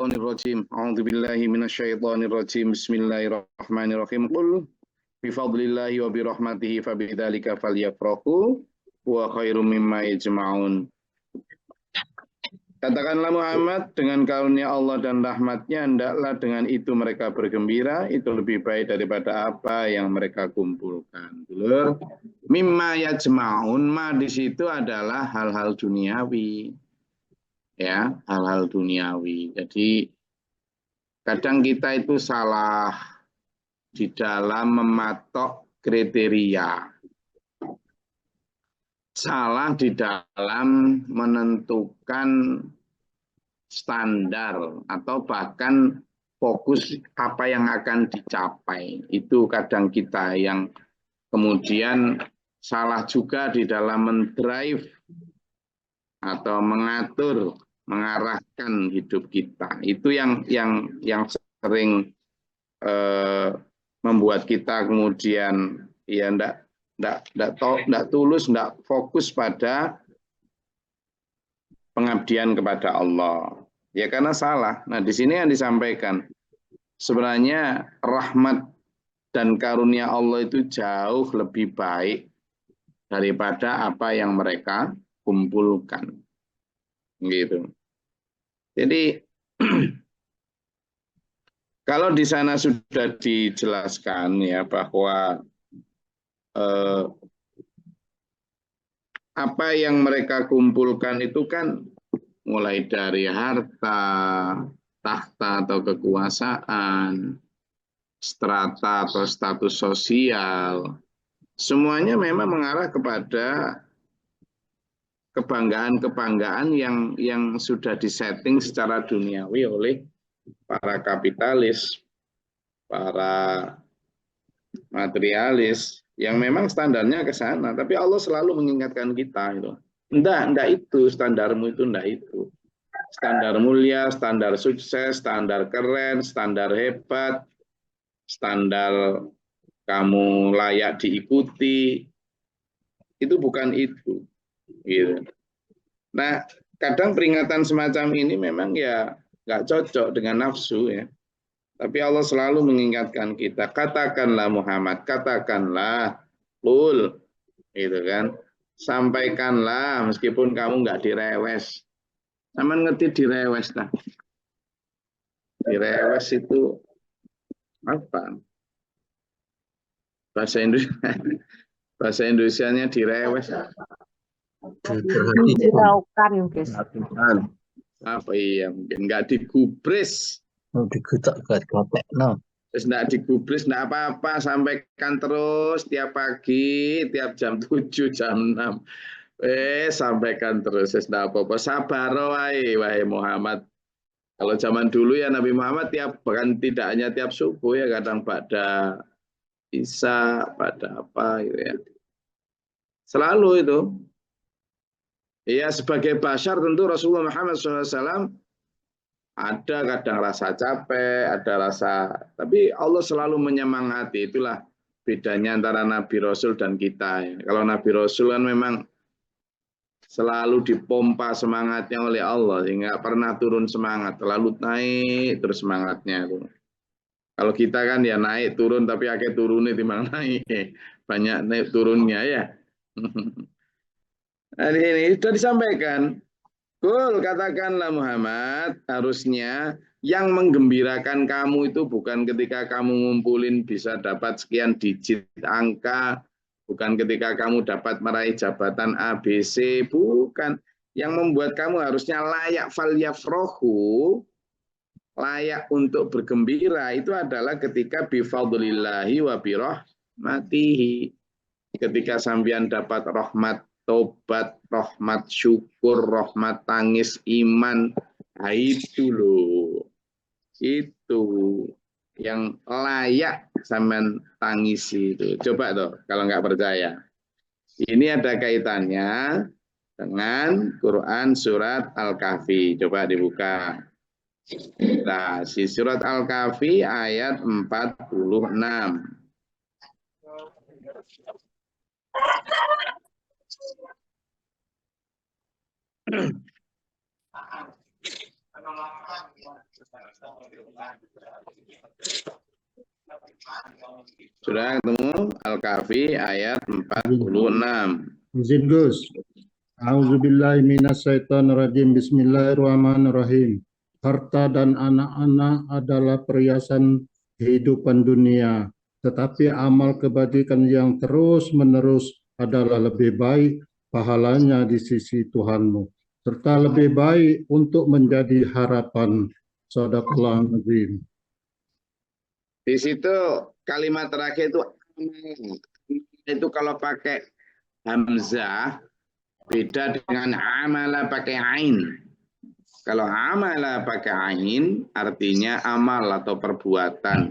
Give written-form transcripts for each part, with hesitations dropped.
Rajim. A'udzubillahi minasyaitonirrajim. Bismillahirrahmanirrahim. Qul bifadlillahi wa birahmatihi fabidzalika falyafrahu wa khairum mimma yajma'un. Katakanlah Muhammad, dengan karunia Allah dan rahmatnya hendaklah dengan itu mereka bergembira, itu lebih baik daripada apa yang mereka kumpulkan. Dulur, mimma yajma'un, ma di situ adalah hal-hal duniawi. Ya, hal-hal duniawi. Jadi kadang kita itu salah di dalam mematok kriteria. Salah di dalam menentukan standar atau bahkan fokus apa yang akan dicapai. Itu kadang kita yang kemudian salah juga di dalam mendrive atau mengatur, mengarahkan hidup kita. Itu yang sering membuat kita kemudian ya enggak tulus, enggak fokus pada pengabdian kepada Allah. Ya karena salah. Nah, di sini yang disampaikan sebenarnya rahmat dan karunia Allah itu jauh lebih baik daripada apa yang mereka kumpulkan. Gitu. Jadi kalau di sana sudah dijelaskan ya bahwa apa yang mereka kumpulkan itu kan mulai dari harta, tahta atau kekuasaan, strata atau status sosial, semuanya memang mengarah kepada kebanggaan-kebanggaan yang sudah disetting secara duniawi oleh para kapitalis, para materialis, yang memang standarnya ke sana. Tapi Allah selalu mengingatkan kita itu. Enggak itu, standarmu itu enggak itu. Standar mulia, standar sukses, standar keren, standar hebat, standar kamu layak diikuti, itu bukan itu. Gitu. Nah, kadang peringatan semacam ini memang ya nggak cocok dengan nafsu ya. Tapi Allah selalu mengingatkan kita, katakanlah Muhammad, katakanlah, qul, gitu kan. Sampaikanlah meskipun kamu nggak direwes. Sama ngerti direwes nah. Direwes itu apa? Bahasa Indonesia. Bahasa Indonesianya direwes. Diraukan, guys. Apa iya mungkin nggak digubris. Digutak-gutak no. Terus nggak digubris, nggak apa-apa, sampaikan terus tiap pagi, tiap jam 7, jam 6. Sampaikan terus, nggak apa-apa. Sabar wahai Muhammad. Kalau zaman dulu ya Nabi Muhammad tiap, bahkan tidak hanya tiap subuh ya, kadang pada Isya, pada apa gitu ya. Selalu itu. Ya sebagai bashar tentu Rasulullah Muhammad SAW ada kadang rasa capek, ada rasa, tapi Allah selalu menyemangati. Itulah bedanya antara Nabi Rasul dan kita. Kalau Nabi Rasul kan memang selalu dipompa semangatnya oleh Allah, sehingga pernah turun semangat, selalu naik terus semangatnya. Kalau kita kan ya naik turun, tapi akhirnya turunnya timbang naik, banyak naik turunnya ya. Nah, ini sudah disampaikan. Kul, katakanlah Muhammad, harusnya yang menggembirakan kamu itu bukan ketika kamu ngumpulin bisa dapat sekian digit angka, bukan ketika kamu dapat meraih jabatan ABC, bukan. Yang membuat kamu harusnya layak falyafrohu, layak untuk bergembira, itu adalah ketika bifadlillahi wa birahmatihi. Ketika sampean dapat rahmat tobat, rahmat syukur, rahmat tangis iman, nah itu loh. Itu yang layak sampean tangisi itu. Coba toh kalau nggak percaya. Ini ada kaitannya dengan Quran surat Al-Kahfi. Coba dibuka. Nah, si surat Al-Kahfi ayat 46. Sudah ketemu Al-Kahfi ayat 46. Izin Gus. A'udzubillahi minasyaitonirrajim. Bismillahirrahmanirrahim. Harta dan anak-anak adalah perhiasan kehidupan dunia, tetapi amal kebajikan yang terus-menerus adalah lebih baik pahalanya di sisi Tuhanmu, serta lebih baik untuk menjadi harapan. Shadaqallahul azim. Di situ kalimat terakhir itu amal. Itu kalau pakai hamzah beda dengan amala pakai ain. Kalau amala pakai ain artinya amal atau perbuatan.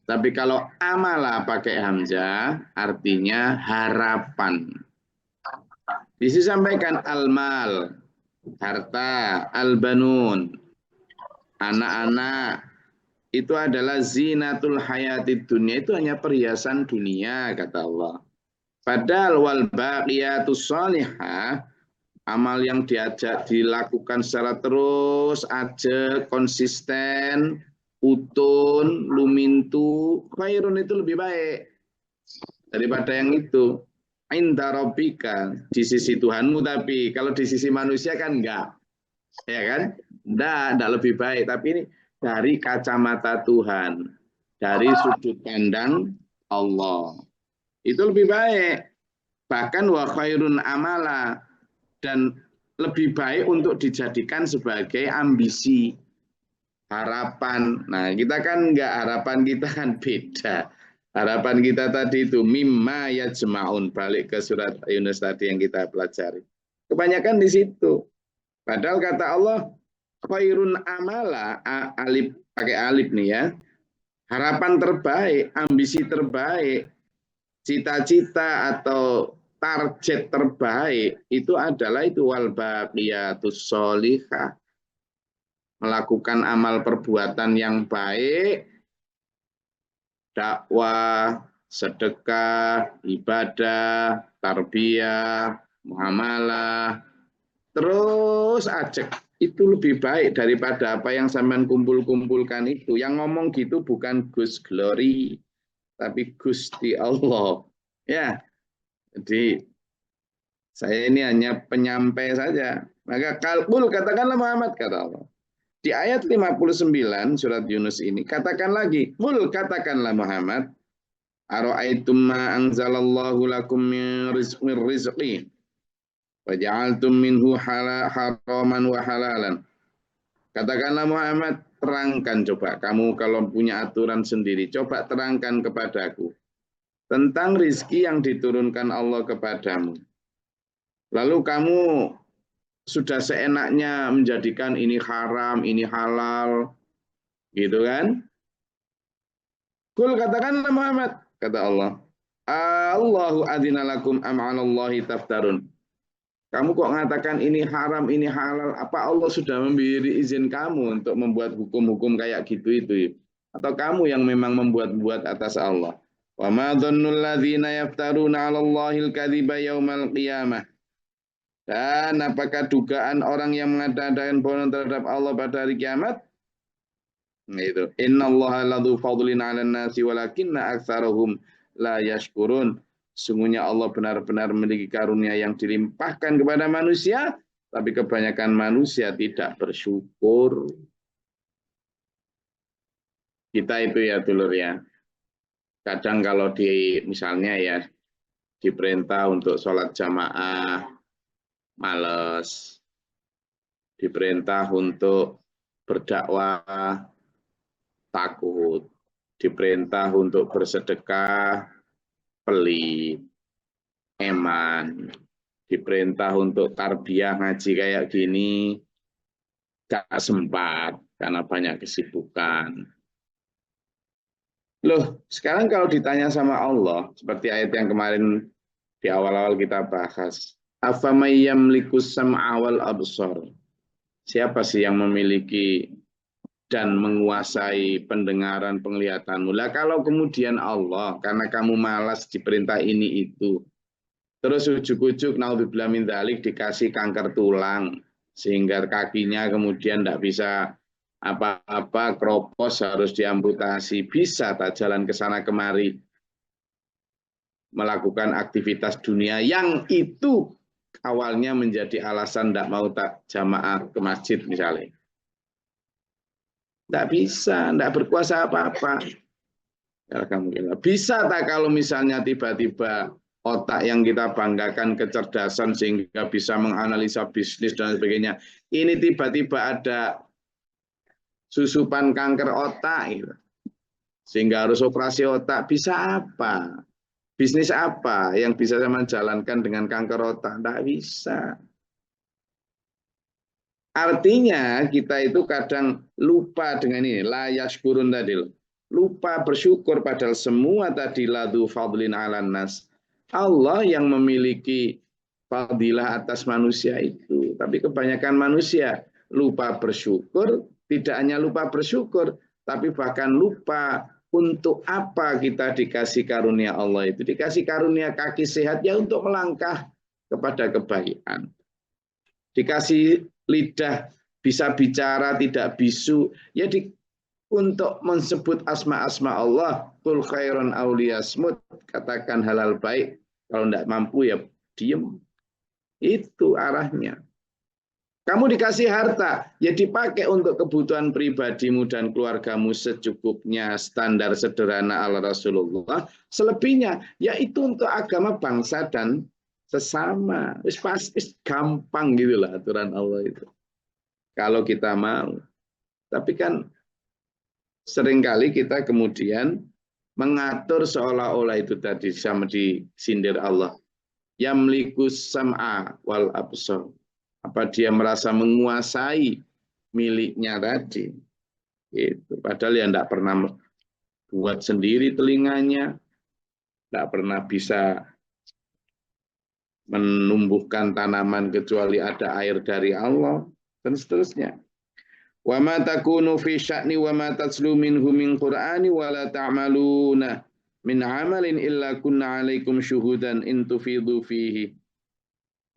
Tapi kalau amala pakai hamzah artinya harapan. Disampaikan al-mal, harta, al-banun, anak-anak, itu adalah zinatul hayatid dunia, itu hanya perhiasan dunia, kata Allah. Padahal wal baqiyatus sholihah, amal yang dilakukan secara terus aja, konsisten, utun, lumintu, khairun, itu lebih baik daripada yang itu. Inda rabbika, di sisi Tuhanmu, tapi kalau di sisi manusia kan enggak. Ya kan? Enggak lebih baik, tapi ini dari kacamata Tuhan, dari sudut pandang Allah. Itu lebih baik. Bahkan wa khairun amala, dan lebih baik untuk dijadikan sebagai ambisi, harapan. Nah, kita kan enggak, harapan kita kan beda. Harapan kita tadi itu mimma yajma'un, balik ke surat Yunus tadi yang kita pelajari. Kebanyakan di situ. Padahal kata Allah khairun amala, alif pakai alif nih ya. Harapan terbaik, ambisi terbaik, cita-cita atau target terbaik itu adalah itu wal baqiyatus sholihah. Melakukan amal perbuatan yang baik, dakwah, sedekah, ibadah, tarbiyah, muamalah, terus ajak. Itu lebih baik daripada apa yang sampean kumpul-kumpulkan itu. Yang ngomong gitu bukan Gus Glory, tapi Gusti Allah. Ya, jadi saya ini hanya penyampai saja. Maka kalkul, katakanlah Muhammad, kata Allah. Di ayat 59 surat Yunus ini, katakan lagi, mul, katakanlah Muhammad, ara'aitum ma anzalallahu lakum min rizqi waja'altum minhu haraman wa halalan. Katakanlah Muhammad, terangkan coba, kamu kalau punya aturan sendiri, coba terangkan kepadaku tentang rizki yang diturunkan Allah kepadamu. Lalu kamu sudah seenaknya menjadikan ini haram, ini halal, gitu kan? Kul, katakanlah Muhammad, kata Allah, Allahu adzina lakum am 'alallahi taftarun. Kamu kok mengatakan ini haram, ini halal, apa Allah sudah memberi izin kamu untuk membuat hukum-hukum kayak gitu itu? Atau kamu yang memang membuat-buat atas Allah? Wa ma dhannul ladzina yaftaruna 'alallahil kadziba yaumal qiyamah. Dan apakah dugaan orang yang mengada-adakan bohong terhadap Allah pada hari kiamat? Nah itu. Innallaha ladzu fadlin 'alan nasi walakinna aktsarahum la yashkurun. Sungguhnya Allah benar-benar memiliki karunia yang dilimpahkan kepada manusia, tapi kebanyakan manusia tidak bersyukur. Kita itu ya dulur ya. Kadang kalau misalnya ya diperintah untuk sholat jamaah, males. Diperintah untuk berdakwah, takut. Diperintah untuk bersedekah, pelit, eman. Diperintah untuk tarbiyah ngaji kayak gini, gak sempat karena banyak kesibukan. Loh, sekarang kalau ditanya sama Allah, seperti ayat yang kemarin di awal-awal kita bahas, afamay yamlikus sam'a wal absar. Siapa sih yang memiliki dan menguasai pendengaran, penglihatanmu? Lah kalau kemudian Allah, karena kamu malas diperintah ini itu, terus ujuk-ujuk naudzubillah min dzalik dikasih kanker tulang, sehingga kakinya kemudian tidak bisa Apa-apa kropos harus diamputasi, bisa tak jalan ke sana kemari melakukan aktivitas dunia yang itu awalnya menjadi alasan tidak mau tak jamaah ke masjid misalnya. Tidak bisa, tidak berkuasa apa-apa. Alhamdulillah. Bisa tak kalau misalnya tiba-tiba otak yang kita banggakan kecerdasan sehingga bisa menganalisa bisnis dan sebagainya, ini tiba-tiba ada susupan kanker otak gitu. Sehingga harus operasi otak, bisa apa? Bisnis apa yang bisa saya menjalankan dengan kanker otak? Tidak bisa. Artinya kita itu kadang lupa dengan ini, la yashkurun tadi. Lupa bersyukur padahal semua tadi ladu fadlin ala nas. Allah yang memiliki fadilah atas manusia itu. Tapi kebanyakan manusia lupa bersyukur, tidak hanya lupa bersyukur, tapi bahkan lupa untuk apa kita dikasih karunia Allah itu. Dikasih karunia kaki sehat ya untuk melangkah kepada kebaikan. Dikasih lidah bisa bicara tidak bisu ya untuk menyebut asma-asma Allah, qul khairan auliyasmut, katakan halal baik, kalau tidak mampu ya diem. Itu arahnya. Kamu dikasih harta, ya dipakai untuk kebutuhan pribadimu dan keluargamu secukupnya, standar sederhana ala Rasulullah. Selebihnya, yaitu untuk agama bangsa dan sesama. Pasti gampang gitu lah aturan Allah itu. Kalau kita mau. Tapi kan seringkali kita kemudian mengatur seolah-olah itu tadi sama disindir Allah. Yamlikus sam'a wal absar. Apa dia merasa menguasai miliknya tadi? Itu. Padahal ya tidak pernah buat sendiri telinganya, tidak pernah bisa menumbuhkan tanaman kecuali ada air dari Allah dan seterusnya. Wa ma takunu fi sya'ni wa ma tatslu minhu min qur'ani wa la ta'maluna min 'amalin illa kunna 'alaikum syuhudan in tufidhu fihi.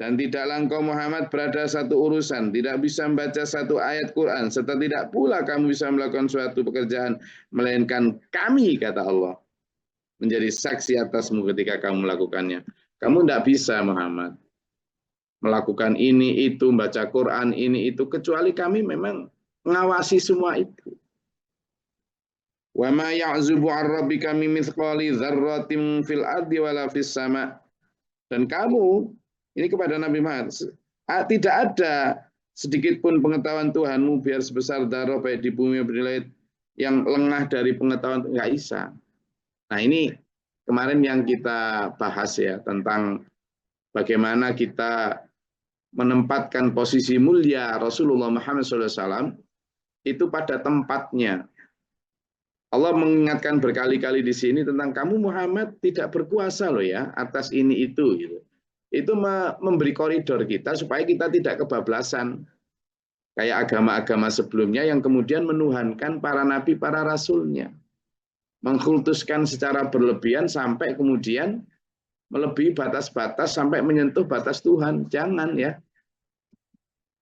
Dan tidaklah engkau Muhammad berada satu urusan, tidak bisa membaca satu ayat Quran, serta tidak pula kamu bisa melakukan suatu pekerjaan, melainkan kami, kata Allah, menjadi saksi atasmu ketika kamu melakukannya. Kamu tidak bisa Muhammad melakukan ini, itu, membaca Quran, ini, itu, kecuali kami memang mengawasi semua itu. Wa ma ya'zubu 'an rabbika min mithqali dzarratin fil ardi wala fis sama'. Dan kamu ini kepada Nabi Muhammad, tidak ada sedikit pun pengetahuan Tuhanmu biar sebesar darah baik di bumi maupun di langit yang lengah dari pengetahuan, nggak bisa. Nah ini kemarin yang kita bahas ya tentang bagaimana kita menempatkan posisi mulia Rasulullah Muhammad SAW itu pada tempatnya. Allah mengingatkan berkali-kali di sini tentang kamu Muhammad tidak berkuasa loh ya atas ini itu gitu. Itu memberi koridor kita supaya kita tidak kebablasan kayak agama-agama sebelumnya yang kemudian menuhankan para nabi, para rasulnya, mengkultuskan secara berlebihan sampai kemudian melebihi batas-batas sampai menyentuh batas Tuhan. Jangan ya.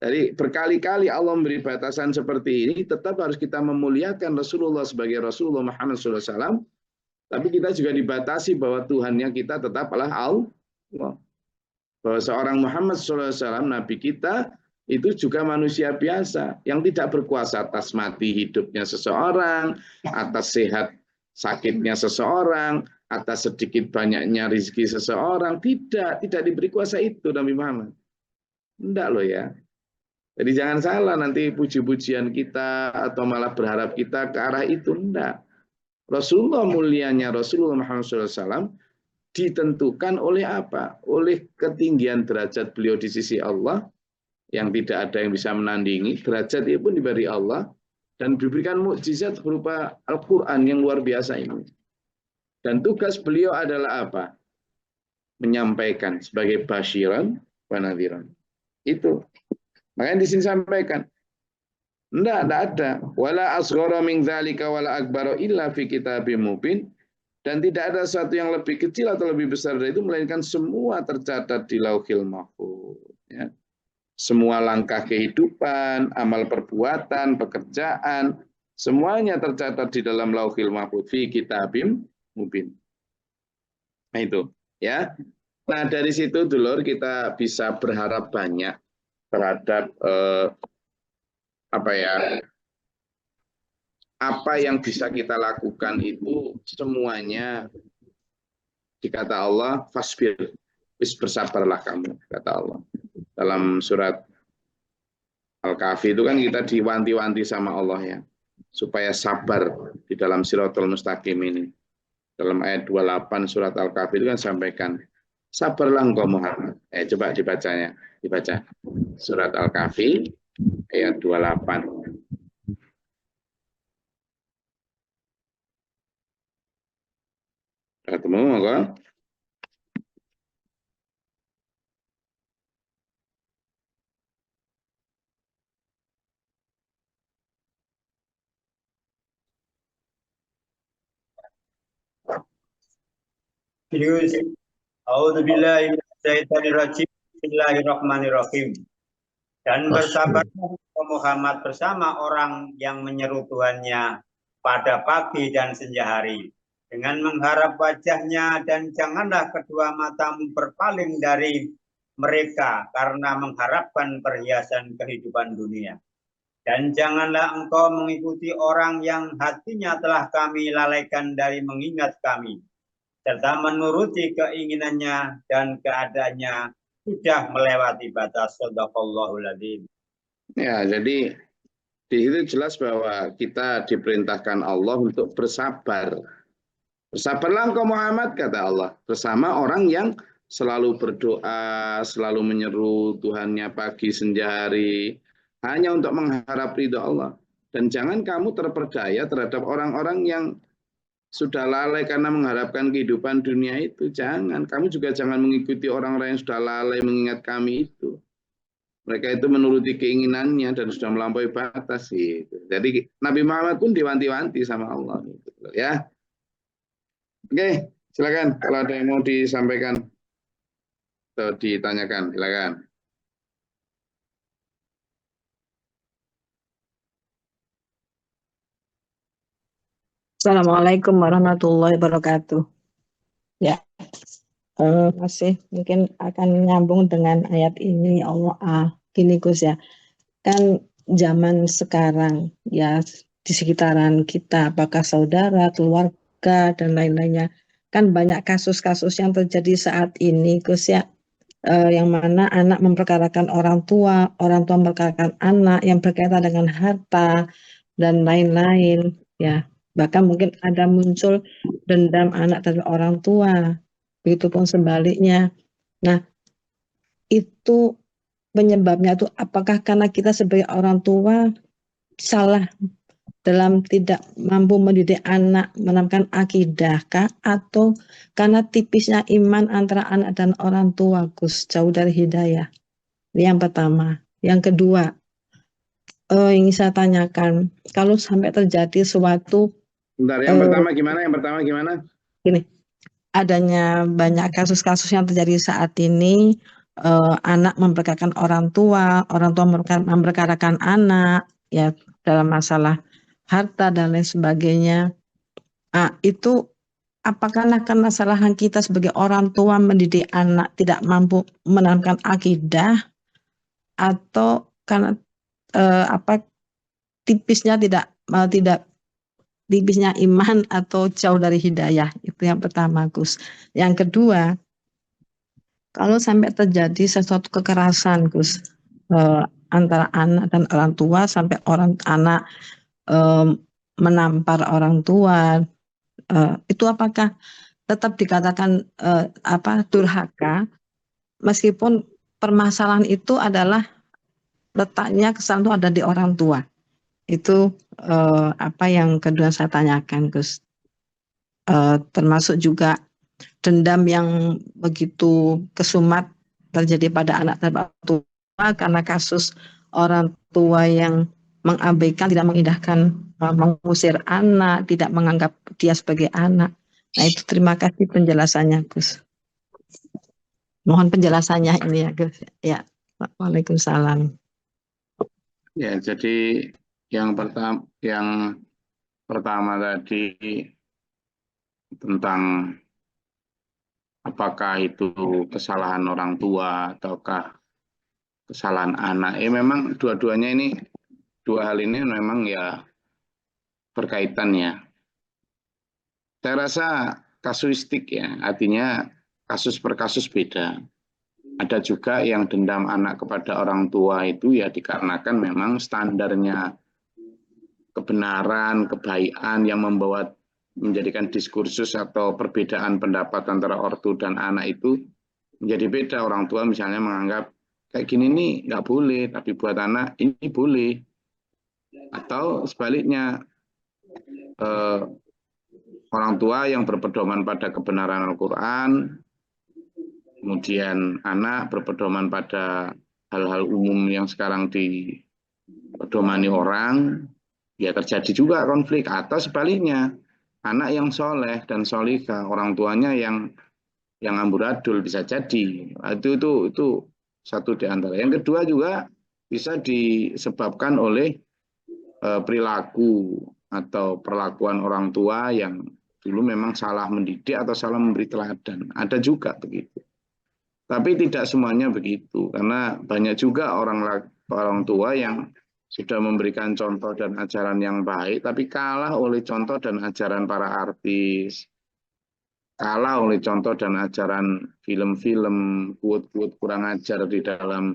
Jadi berkali-kali Allah memberi batasan seperti ini, tetap harus kita memuliakan Rasulullah sebagai Rasulullah Muhammad SAW, tapi kita juga dibatasi bahwa Tuhannya kita tetaplah Allah. Bahwa seorang Muhammad SAW, Nabi kita, itu juga manusia biasa, yang tidak berkuasa atas mati hidupnya seseorang, atas sehat sakitnya seseorang, atas sedikit banyaknya rezeki seseorang. Tidak diberi kuasa itu Nabi Muhammad. Tidak loh ya. Jadi jangan salah nanti puji-pujian kita atau malah berharap kita ke arah itu. Tidak. Rasulullah mulianya Rasulullah Muhammad SAW ditentukan oleh apa? Oleh ketinggian derajat beliau di sisi Allah yang tidak ada yang bisa menandingi. Derajat itu pun diberi Allah dan diberikan mukjizat berupa Al-Quran yang luar biasa ini. Dan tugas beliau adalah apa? Menyampaikan sebagai basyiran wa nadhiran. Itu. Makanya di sini sampaikan. Tidak ada. Wala asghara min dzalika wala akbara illa fi kitabim mubin. Dan tidak ada sesuatu yang lebih kecil atau lebih besar dari itu, melainkan semua tercatat di Lauhil Mahfuz. Ya. semua langkah kehidupan, amal perbuatan, pekerjaan, semuanya tercatat di dalam Lauhil Mahfuz fi kitabim mubin. Nah itu, ya. Nah dari situ dulur kita bisa berharap banyak terhadap apa yang bisa kita lakukan itu semuanya dikata Allah fasbir, bersabarlah kamu, kata Allah. Dalam surat Al-Kahfi itu kan kita diwanti-wanti sama Allah ya, supaya sabar di dalam Shirathul Mustaqim ini. Dalam ayat 28 surat Al-Kahfi itu kan sampaikan, sabarlah engkau Muhammad. Coba dibaca. Surat Al-Kahfi ayat 28. Ketemu monggo? Serius. A'udzubillahi minasyaitonirrajim. Bismillahirrahmanirrahim. Dan bersabarlah Muhammad bersama orang yang menyeru Tuhannya pada pagi dan senja hari dengan mengharap wajahnya, dan janganlah kedua matamu berpaling dari mereka karena mengharapkan perhiasan kehidupan dunia. Dan janganlah engkau mengikuti orang yang hatinya telah kami lalaikan dari mengingat kami, serta menuruti keinginannya dan keadaannya sudah melewati batas. Shadaqallahul adzim. Ya, jadi di situ jelas bahwa kita diperintahkan Allah untuk bersabar. Bersabarlah engkau Muhammad, kata Allah, bersama orang yang selalu berdoa, selalu menyeru Tuhannya pagi senja hari, hanya untuk mengharap ridho Allah. Dan jangan kamu terperdaya terhadap orang-orang yang sudah lalai karena mengharapkan kehidupan dunia itu. Jangan. Kamu juga jangan mengikuti orang-orang yang sudah lalai mengingat kami itu. Mereka itu menuruti keinginannya dan sudah melampaui batas. Gitu. Jadi Nabi Muhammad pun diwanti-wanti sama Allah. Gitu, ya. Oke, silakan. Kalau ada yang mau disampaikan atau ditanyakan, silakan. Assalamualaikum warahmatullahi wabarakatuh. Ya, masih mungkin akan nyambung dengan ayat ini. Allah, gini Gus ya, kan zaman sekarang ya di sekitaran kita, apakah saudara, keluarga dan lain-lainnya, kan banyak kasus-kasus yang terjadi saat ini Gus ya, yang mana anak memperkarakan orang tua memperkarakan anak, yang berkaitan dengan harta dan lain-lain ya. Bahkan mungkin ada muncul dendam anak terhadap orang tua, begitupun sebaliknya. Nah, itu penyebabnya itu apakah karena kita sebagai orang tua salah dalam tidak mampu mendidik anak menanamkan akidah kah, atau karena tipisnya iman antara anak dan orang tua Gus, jauh dari hidayah? Yang pertama. Yang kedua, ingin saya tanyakan, kalau sampai terjadi suatu Bentar, yang pertama gimana? Gini, adanya banyak kasus-kasus yang terjadi saat ini, anak memperkarakan orang tua memperkarakan anak, ya dalam masalah harta dan lain sebagainya. Itu apakah karena kesalahan kita sebagai orang tua mendidik anak tidak mampu menanamkan akidah, atau karena tipisnya tipisnya iman atau jauh dari hidayah? Itu yang pertama Gus. Yang kedua, kalau sampai terjadi sesuatu kekerasan Gus, antara anak dan orang tua sampai anak menampar orang tua, itu apakah tetap dikatakan durhaka, meskipun permasalahan itu adalah letaknya kesalahan itu ada di orang tua? Itu apa yang kedua saya tanyakan Gus. Termasuk juga dendam yang begitu kesumat terjadi pada anak terhadap tua karena kasus orang tua yang mengabaikan, tidak mengindahkan, mengusir anak, tidak menganggap dia sebagai anak. Nah itu, terima kasih penjelasannya Gus. Mohon penjelasannya ini ya Gus. Ya. Waalaikumsalam. Ya, jadi yang pertama tadi tentang apakah itu kesalahan orang tua ataukah kesalahan anak. Memang dua-duanya ini, dua hal ini memang ya berkaitan ya. Saya rasa kasuistik ya, artinya kasus per kasus beda. Ada juga yang dendam anak kepada orang tua itu ya dikarenakan memang standarnya kebenaran, kebaikan yang menjadikan diskursus atau perbedaan pendapat antara ortu dan anak itu menjadi beda. Orang tua misalnya menganggap kayak gini nih nggak boleh, tapi buat anak ini boleh. Atau sebaliknya, orang tua yang berpedoman pada kebenaran Al-Quran, kemudian anak berpedoman pada hal-hal umum yang sekarang dipedomani orang, ya terjadi juga konflik. Atau sebaliknya, anak yang soleh dan solihah, orang tuanya yang amburadul, bisa jadi. Itu satu di antara. Yang kedua juga bisa disebabkan oleh perilaku atau perlakuan orang tua yang dulu memang salah mendidik atau salah memberi teladan. Ada juga begitu. Tapi tidak semuanya begitu, karena banyak juga orang tua yang sudah memberikan contoh dan ajaran yang baik, tapi kalah oleh contoh dan ajaran para artis, kalah oleh contoh dan ajaran film-film, quote-quote kurang ajar di dalam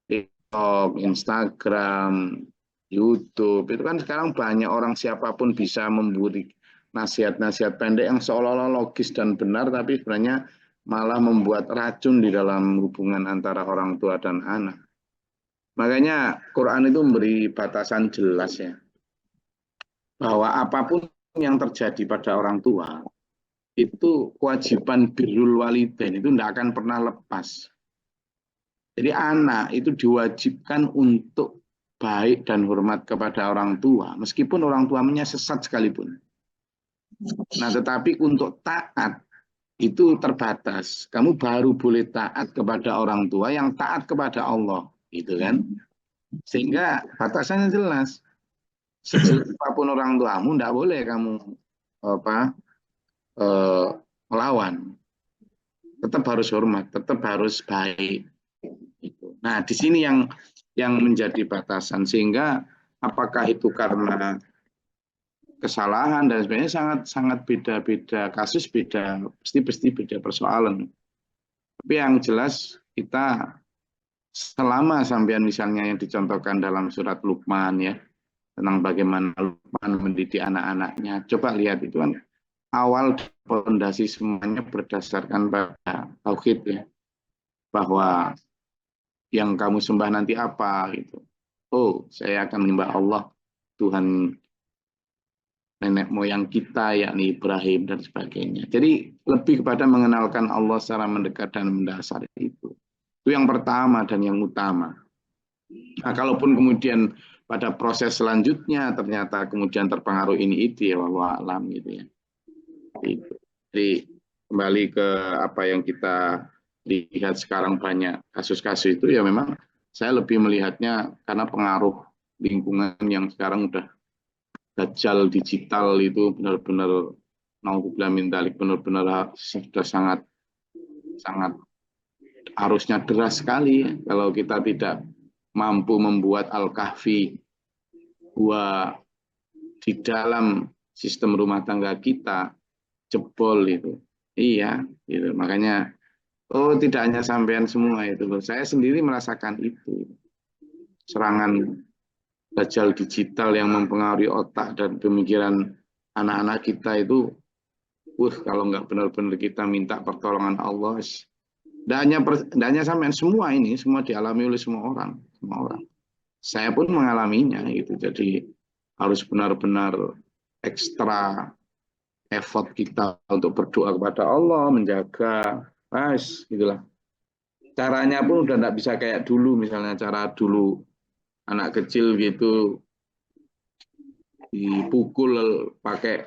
TikTok, Instagram, YouTube. Itu kan sekarang banyak orang, siapapun bisa memberi nasihat-nasihat pendek yang seolah-olah logis dan benar, tapi sebenarnya malah membuat racun di dalam hubungan antara orang tua dan anak. Makanya Quran itu memberi batasan jelas ya, bahwa apapun yang terjadi pada orang tua, itu kewajiban birrul walidain itu tidak akan pernah lepas. Jadi anak itu diwajibkan untuk baik dan hormat kepada orang tua, meskipun orang tuanya sesat sekalipun. Nah, tetapi untuk taat itu terbatas. Kamu baru boleh taat kepada orang tua yang taat kepada Allah, gitu kan? Sehingga batasannya jelas. Sejelas apapun orang tuamu, tidak boleh kamu melawan. Tetap harus hormat, tetap harus baik. Nah, di sini yang menjadi batasan, sehingga apakah itu karena kesalahan dan sebagainya sangat beda-beda kasus, pasti beda persoalan. Tapi yang jelas kita selama sampean misalnya yang dicontohkan dalam surat Luqman ya, tentang bagaimana Luqman mendidik anak-anaknya, coba lihat itu kan awal fondasi semuanya berdasarkan pada tauhid ya, bahwa yang kamu sembah nanti apa gitu. Oh, saya akan menyembah Allah, Tuhan nenek moyang kita, yakni Ibrahim dan sebagainya. Jadi lebih kepada mengenalkan Allah secara mendekat dan mendasar itu. Itu yang pertama dan yang utama. Nah, kalaupun kemudian pada proses selanjutnya ternyata kemudian terpengaruh ini itu ya wallahu alam gitu ya. Jadi kembali ke apa yang kita lihat sekarang, banyak kasus-kasus itu ya memang saya lebih melihatnya karena pengaruh lingkungan yang sekarang udah dajjal digital itu benar-benar naudzubillah min dzalik, benar-benar sudah sangat arusnya deras sekali. Kalau kita tidak mampu membuat Al-Kahfi di dalam sistem rumah tangga kita jebol itu. Iya, gitu. Makanya tidak hanya sampean semua itu loh. Saya sendiri merasakan itu. Serangan dajjal digital yang mempengaruhi otak dan pemikiran anak-anak kita itu, kalau nggak benar-benar kita minta pertolongan Allah, tidak hanya sampean, semua ini semua dialami oleh semua orang. Saya pun mengalaminya gitu. Jadi harus benar-benar ekstra effort kita untuk berdoa kepada Allah, menjaga, gitulah. Caranya pun udah tidak bisa kayak dulu, misalnya cara dulu anak kecil gitu dipukul pakai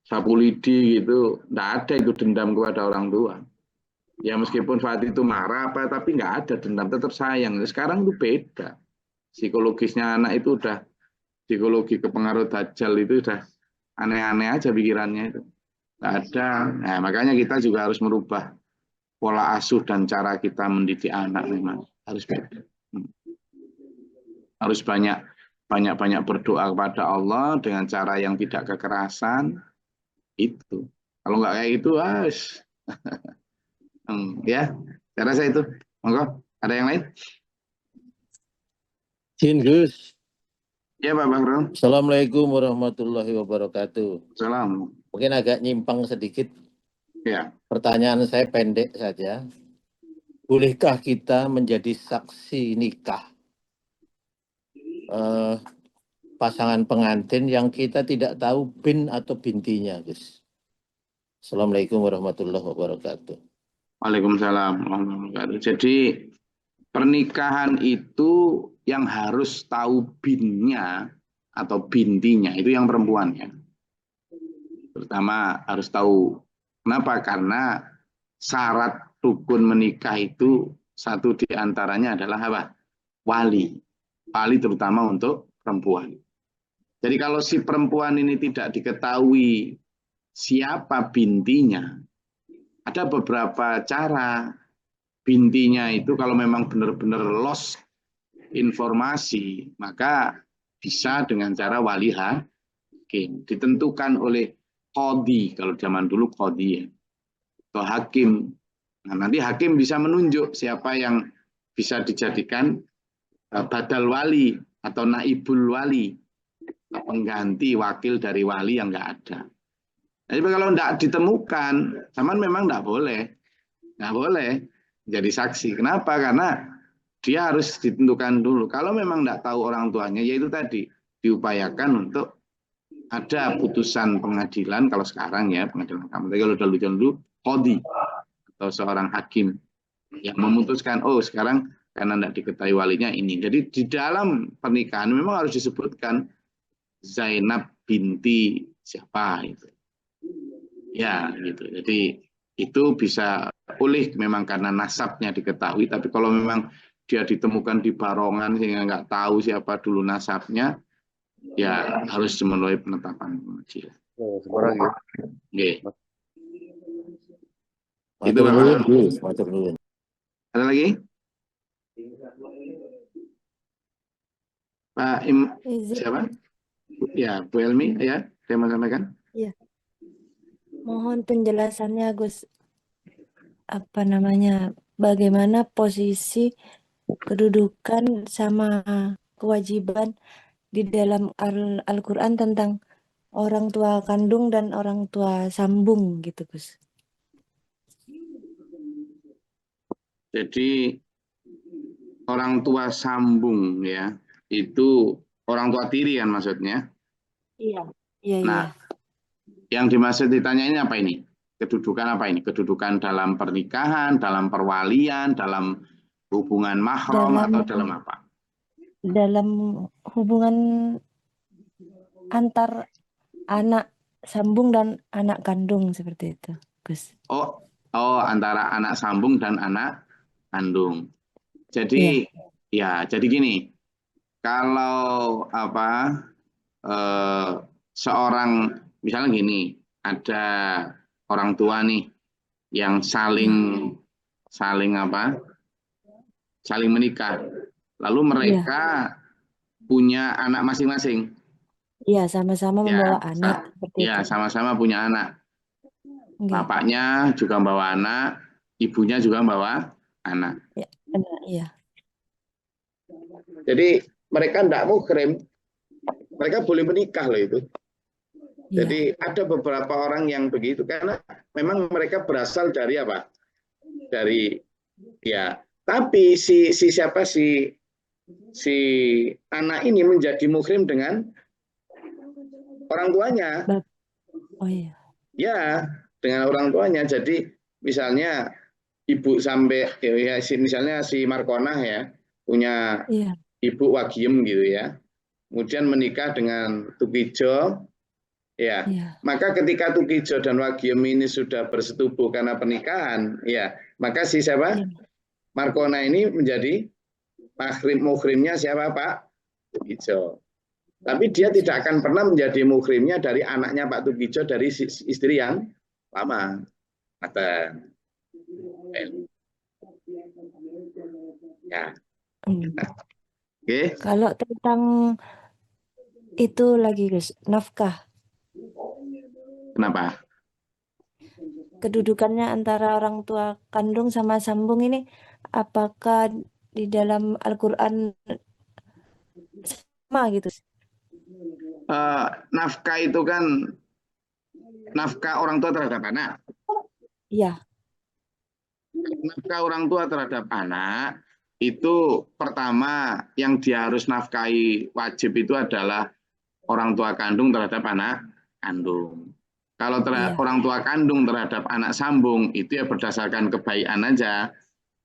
sapu lidi gitu, tidak ada itu dendam kepada orang tua. Ya meskipun saat itu marah apa, tapi nggak ada dendam, tetap sayang. Sekarang itu beda. Psikologisnya anak itu udah, psikologi kepengaruh dajjal itu udah aneh-aneh aja pikirannya itu. Nggak ada. Nah, makanya kita juga harus merubah pola asuh dan cara kita mendidik anak, memang harus beda. Harus banyak berdoa kepada Allah dengan cara yang tidak kekerasan. Itu. Kalau nggak kayak itu, ya, saya rasa itu. Monggo, ada yang lain? Jin Gus. Ya, Pak Bagro. Assalamualaikum warahmatullahi wabarakatuh. Salam. Mungkin agak nyimpang sedikit. Ya. Pertanyaan saya pendek saja. Bolehkah kita menjadi saksi nikah pasangan pengantin yang kita tidak tahu bin atau bintinya, Gus? Assalamualaikum warahmatullahi wabarakatuh. Waalaikumsalam warahmatullahi wabarakatuh. Jadi pernikahan itu yang harus tahu binnya atau bintinya itu yang perempuan ya. Terutama harus tahu. Kenapa? Karena syarat rukun menikah itu satu diantaranya adalah apa? Wali. Wali terutama untuk perempuan. Jadi kalau si perempuan ini tidak diketahui siapa bintinya, ada beberapa cara. Bintinya itu kalau memang benar-benar lost informasi, maka bisa dengan cara wali hakim. Ditentukan oleh qadhi, kalau zaman dulu qadhi ya, atau hakim. Nah, nanti hakim bisa menunjuk siapa yang bisa dijadikan badal wali atau naibul wali, pengganti wakil dari wali yang nggak ada. Jadi kalau tidak ditemukan, zaman memang nggak boleh jadi saksi. Kenapa? Karena dia harus ditentukan dulu. Kalau memang tidak tahu orang tuanya, yaitu tadi diupayakan untuk ada putusan pengadilan. Kalau sekarang ya pengadilan agama. Tapi kalau dulu qadhi atau seorang hakim yang memutuskan. Oh sekarang karena tidak diketahui walinya ini. Jadi di dalam pernikahan memang harus disebutkan Zainab binti siapa itu. Ya gitu. Jadi itu bisa boleh memang karena nasabnya diketahui, tapi kalau memang dia ditemukan di barongan sehingga nggak tahu siapa dulu nasabnya, ya harus melalui penetapan pengadilan. Okay. Itu Bapak. Ada lagi? Pak siapa? Ya, Bu Elmi, ya, saya mau sampaikan. Iya. Mohon penjelasannya, Gus. Apa namanya? Bagaimana posisi kedudukan sama kewajiban di dalam Al-Quran tentang orang tua kandung dan orang tua sambung gitu, Gus. Jadi orang tua sambung ya, itu orang tua tiri kan maksudnya. Iya. Iya, Nah, yang dimaksud ditanyain apa ini? Kedudukan apa ini? Kedudukan dalam pernikahan, dalam perwalian, dalam hubungan mahram atau dalam apa? Dalam hubungan antar anak sambung dan anak kandung seperti itu, Gus. Oh, antara anak sambung dan anak kandung. Jadi jadi gini, kalau seorang misalnya gini, ada orang tua nih yang saling menikah, lalu mereka punya anak masing-masing. Iya, sama-sama membawa anak. Ya, sama-sama punya anak. Bapaknya juga membawa anak, ibunya juga membawa anak. Iya. Jadi mereka tidak muhrim, mereka boleh menikah loh itu. Jadi ada beberapa orang yang begitu karena memang mereka berasal dari apa? Tapi si anak ini menjadi muhrim dengan orang tuanya. Oh iya. Ya, dengan orang tuanya. Jadi misalnya ibu sampai misalnya si Markonah ya punya ibu Wagiem gitu ya. Kemudian menikah dengan Tukijo, Ya, Iya. maka ketika Tukijo dan Wagiem ini sudah bersetubuh karena pernikahan, ya, maka si siapa? Iya. Markona ini menjadi muhrimnya siapa, Pak Tukijo. Tapi dia tidak akan pernah menjadi muhrimnya dari anaknya Pak Tukijo dari istri yang lama. Kata. Ya. Oke. Kalau tentang itu lagi Gus, nafkah. Kenapa? Kedudukannya antara orang tua kandung sama sambung ini, apakah di dalam Al-Quran sama gitu? Nafkah itu kan nafkah orang tua terhadap anak. Iya. Nafkah orang tua terhadap anak itu pertama yang dia harus nafkahi wajib itu adalah orang tua kandung terhadap anak kandung. Kalau Iya. orang tua kandung terhadap anak sambung itu ya berdasarkan kebaikan aja,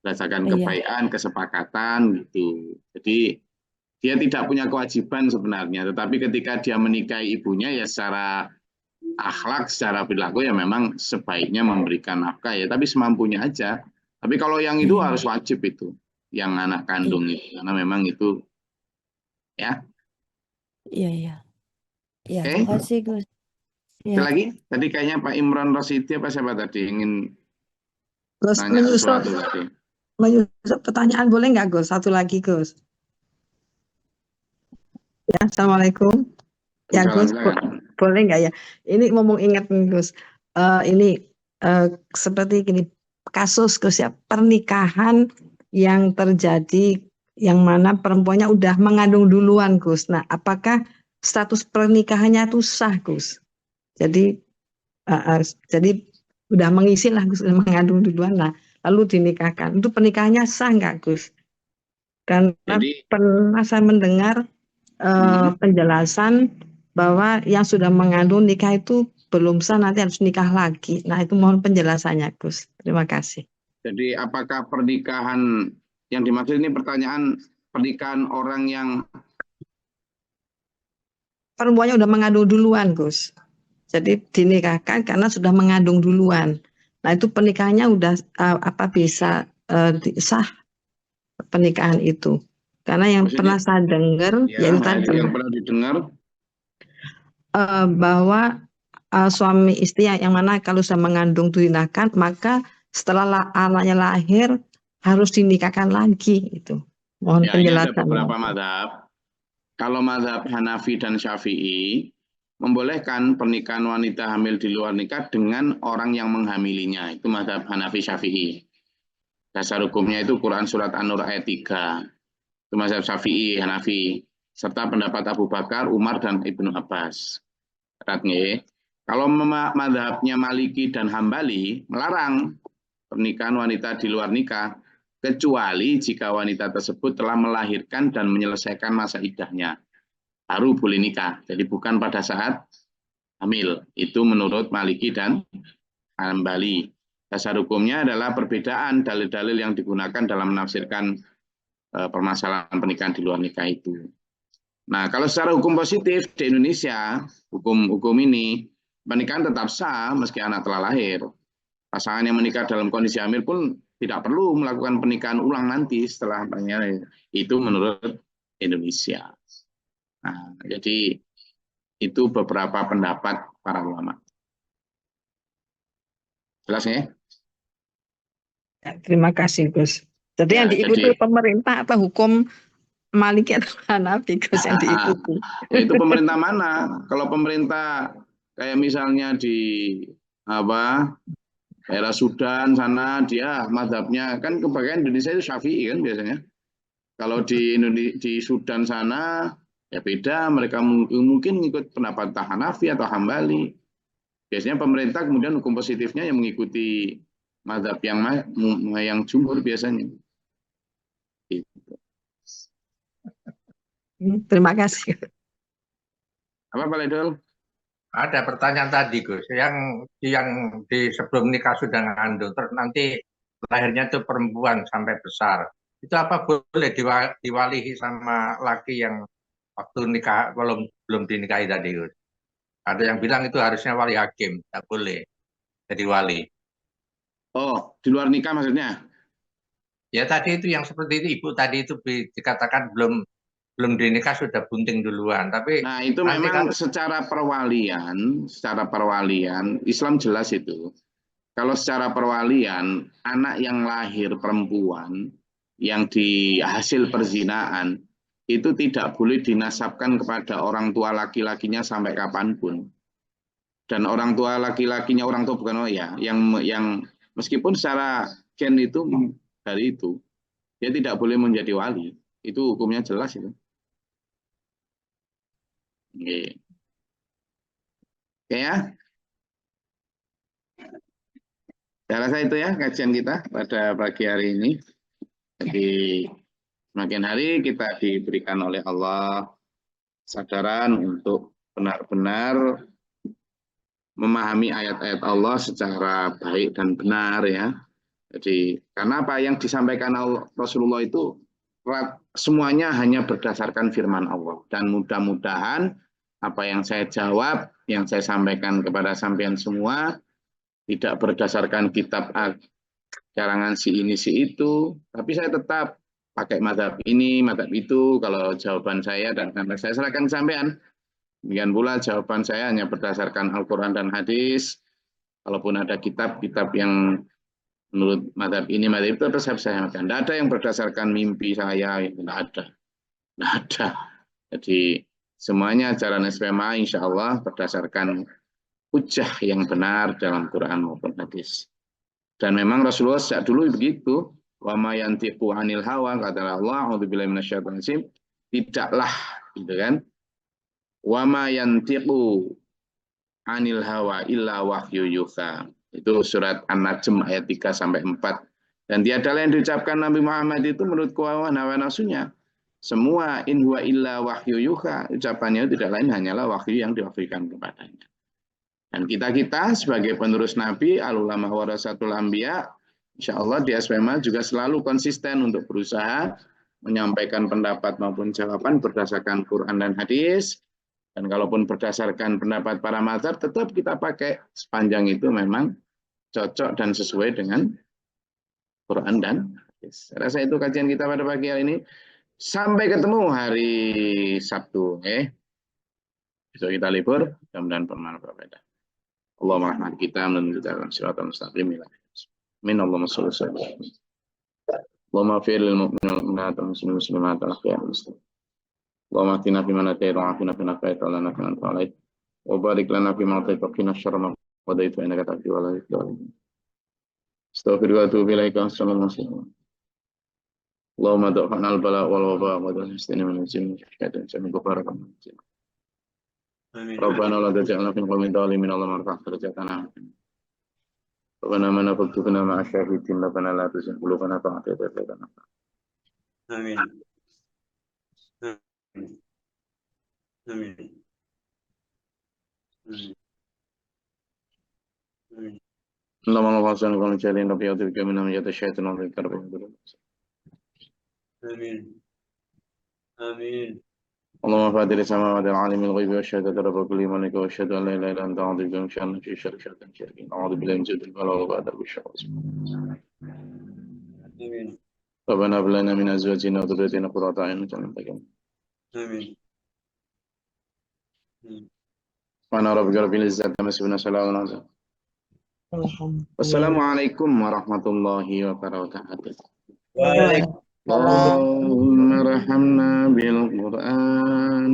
berdasarkan Iya. kebaikan, kesepakatan gitu. Jadi dia tidak punya kewajiban sebenarnya, tetapi ketika dia menikahi ibunya ya secara akhlak, secara perilaku ya memang sebaiknya memberikan nafkah ya, tapi semampunya aja. Tapi kalau yang itu Iya. harus wajib itu, yang anak kandung Iya. itu, karena memang itu ya. Iya, iya. Iya, Oke. terima kasih Gus. Ada Iya. lagi? Tadi kayaknya Pak Imran Rasidi apa siapa tadi ingin Gus, nanya sesuatu tadi. menyusul pertanyaan boleh nggak Gus? Satu lagi Gus. Ya, Assalamualaikum. Ya Gus, boleh nggak ya? Ini ngomong ingat nih Gus. Ini seperti gini, kasus Gus ya, pernikahan yang terjadi yang mana perempuannya udah mengandung duluan Gus. Nah, apakah status pernikahannya itu sah Gus? Jadi udah mengisi lah Gus, udah mengandung duluan lah, lalu dinikahkan. Itu pernikahannya sah nggak Gus? Karena pernah saya mendengar penjelasan bahwa yang sudah mengandung nikah itu belum sah, nanti harus nikah lagi. Nah, itu mohon penjelasannya Gus. Terima kasih. Jadi apakah pernikahan yang dimaksud ini pertanyaan pernikahan orang yang perempuannya udah mengandung duluan Gus. Jadi dinikahkan karena sudah mengandung duluan. Nah, itu pernikahannya udah apa bisa sah pernikahan itu? Karena yang maksudnya, pernah saya dengar, ya, yang pernah didengar bahwa suami istri yang mana kalau sudah mengandung dinikahkan, maka setelah anaknya lahir harus dinikahkan lagi itu. Mohon ya, penjelasan. ada beberapa mazhab. Kalau mazhab Hanafi dan Syafi'i membolehkan pernikahan wanita hamil di luar nikah dengan orang yang menghamilinya. Itu mazhab Hanafi Syafi'i. Dasar hukumnya itu Quran surat An-Nur ayat 3. Itu mazhab Syafi'i, Hanafi, serta pendapat Abu Bakar, Umar, dan Ibnu Abbas. Kalau mazhabnya Maliki dan Hambali melarang pernikahan wanita di luar nikah, kecuali jika wanita tersebut telah melahirkan dan menyelesaikan masa iddahnya, baru boleh nikah. Jadi bukan pada saat hamil. Itu menurut Maliki dan Hambali. Dasar hukumnya adalah perbedaan dalil-dalil yang digunakan dalam menafsirkan permasalahan pernikahan di luar nikah itu. Nah, kalau secara hukum positif di Indonesia, hukum ini, pernikahan tetap sah meski anak telah lahir. Pasangan yang menikah dalam kondisi hamil pun tidak perlu melakukan pernikahan ulang nanti setelah pernikahan. Itu menurut Indonesia. Nah, jadi itu beberapa pendapat para ulama. Jelas ya? Terima kasih Gus. Jadi yang diikuti pemerintah apa hukum Maliki atau Hanafi Gus yang diikuti? Ya, itu pemerintah mana? Kalau pemerintah kayak misalnya di daerah Sudan sana, dia mazhabnya kan kebanyakan Indonesia itu Syafi'i kan biasanya. Kalau di Sudan sana ya beda, mereka mungkin ikut pendapat Hanafi atau Hambali. Biasanya pemerintah kemudian hukum positifnya yang mengikuti mazhab yang jumhur biasanya. Terima kasih. Apa Pak Ledol? Ada pertanyaan tadi Gus, yang di sebelum nikah sudah ngandung, terus nanti lahirnya itu perempuan sampai besar. Itu apa boleh diwalihi sama laki yang waktu nikah belum dinikahi tadi Gus? Ada yang bilang itu harusnya wali hakim, tak boleh jadi wali. Oh, di luar nikah maksudnya? Ya tadi itu yang seperti itu Ibu tadi itu dikatakan belum dinikah sudah bunting duluan. Tapi Nah, itu nanti memang kalau secara perwalian Islam jelas itu. Kalau secara perwalian, anak yang lahir perempuan yang di hasil perzinaan itu tidak boleh dinasabkan kepada orang tua laki-lakinya sampai kapanpun. Dan orang tua laki-lakinya orang tua bukan yang meskipun secara gen itu dari itu, dia tidak boleh menjadi wali. Itu hukumnya jelas itu. Oke. Oke ya. Saya rasa itu ya kajian kita pada pagi hari ini. Jadi semakin hari kita diberikan oleh Allah kesadaran untuk benar-benar memahami ayat-ayat Allah secara baik dan benar ya. Jadi karena apa yang disampaikan Rasulullah itu semuanya hanya berdasarkan firman Allah. Dan mudah-mudahan apa yang saya jawab, yang saya sampaikan kepada sampean semua tidak berdasarkan kitab karangan si ini si itu, tapi saya tetap pakai mazhab ini, mazhab itu. Kalau jawaban saya dan saya serahkan sampean. Demikian pula jawaban saya hanya berdasarkan Al-Quran dan hadis. Kalaupun ada kitab-kitab yang menurut mazhab ini, mazhab itu, tetap saya makan. Tidak ada yang berdasarkan mimpi saya, tidak ada. Tidak ada. Jadi semuanya ajaran SPMA insya Allah berdasarkan hujah yang benar dalam Quran maupun hadis. Dan memang Rasulullah sejak dulu begitu. Wa ma yantiqu 'anil hawa, kata Allah, a'udzubillahi minasyaitonir rajim, tidaklah gitu kan. Wa ma yantiqu 'anil hawa illa wahyu yuha. Itu surat An-Najm ayat 3 sampai 4. Dan tiada lain diucapkan Nabi Muhammad itu menurut hawa nafsunya. Semua in huwa illa wahyu yuha, ucapannya tidak lain hanyalah wahyu yang diwahyukan kepadanya. Dan kita sebagai penerus Nabi, al-ulama warasatul anbiya, insya Allah di SPMA juga selalu konsisten untuk berusaha menyampaikan pendapat maupun jawaban berdasarkan Quran dan hadis. Dan kalaupun berdasarkan pendapat para mazhab, tetap kita pakai sepanjang itu memang cocok dan sesuai dengan Quran dan hadis. Saya rasa itu kajian kita pada pagi hari ini. Sampai ketemu hari Sabtu. Besok kita libur, mudah-mudahan bermanfaat. Allahumma rahmat kita menuju dalam siratal mustaqim. Amin. Allahumma sholli wa sallim. Allahumma fir lil mu'minin wal mu'minat wal muslimin wal muslimat wal akhiyar muslim. Allahumma atina fi man atayta wa afina fi man afayta wa lana fi man tawalait. Wa barik lana fi ma atayta wa qina syarra ma qadait fa innaka taqdi wa la yuqda alayk. Astaghfiruka wa atubu ilaika. Assalamu alaikum. Allahumma da'fa'na al-bala wal waba wa da'istina min al-jinn wa syaitan min barakan. Rabbana la taj'alna fi qawmin dhalimin. Allahumma arfa'na darajatana. Rabbana man faghfirna ma'a syahidin. Rabbana la tuzigh qulubana ba'da idh hadaytana. Amin. Amin. Amin. Allahumma faghfirna qawmin jahilin. Rabbi a'udzu bika min hamzati syaitan wa bika rabbi. Amin. Amin. اللهم فاطر السماوات والعالم الغيب والشهادة رب كل ملك واشهد ان لا اله الا انت اعوذ بك من شر في شر شيطان شرير اعوذ بالله من جهد البلاء وبعد الشر. Amin. ربنا هب لنا من ازواجنا وذريتنا قرة اعين واجعلنا للمتقين. Amin. سبحان ربك رب العزة عما يصفون وسلام على المرسلين. والسلام عليكم ورحمة الله وبركاته. Waalaikumsalam. اللهم ارحمنا بالقرآن